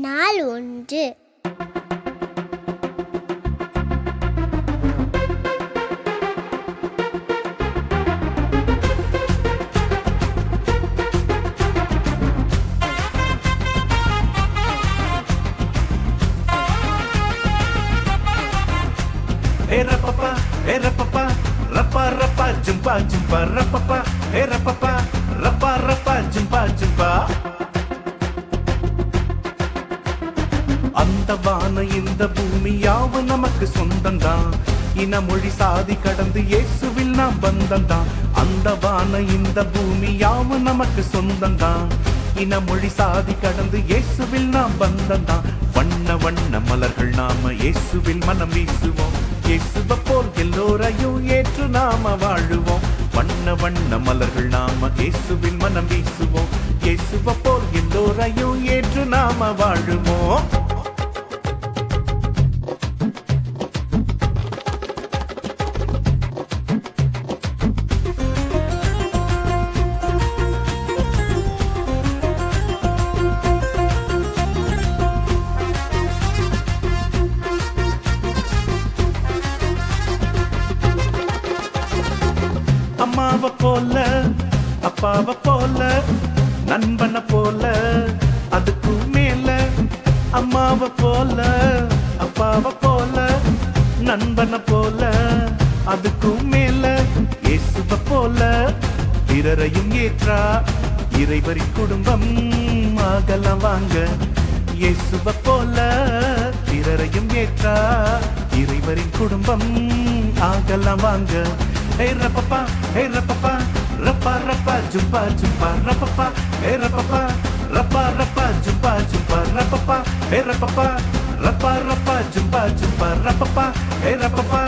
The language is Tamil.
நாள் 1. Erapapa, erapapa, rapa rapa, jumpa jumpa, rapapa, erapapa, rapa rapa, jumpa jumpa. அந்த வான இந்த பூமி யாவும் நமக்கு சொந்தம்தான். இன மொழி சாதி கடந்து இயேசுவில் நாம் பந்தம்தான். அந்த வான இந்த பூமி யாவும் நமக்கு சொந்தம்தான். இன மொழி சாதி கடந்து இயேசுவில் நாம் பந்தம்தான். வண்ண வண்ண மலர்கள் நாம இயேசுவில் மனம் வீசுவோம். இயேசுவை போல் எல்லோரையும் ஏற்று நாம வாழுவோம். வண்ண வண்ண மலர்கள் நாம இயேசுவில் மனம் வீசுவோம். இயேசுவை போல் எல்லோரையும் ஏற்று நாம வாழுவோம். அம்மாவை போல அப்பாவை போல நண்பனை போல அதுக்கும் மேல. அம்மாவை போல அப்பாவை போல நண்பனை போல அதுக்கும் மேல. இயேசுவை போல பிறரையும் ஏற்றா இறைவரின் குடும்பம் ஆகலாம் வாங்க. இயேசுவை போல பிறரையும் ஏற்றா இறைவரின் குடும்பம் ஆகலாம் வாங்க. Hey rapapa, hey rapapa, rapa rapa, jumpa jumpa, rapapa, hey rapapa, rapa rapa, jumpa jumpa, rapapa, hey rapapa, rapa rapa, jumpa jumpa, rapapa, hey rapapa.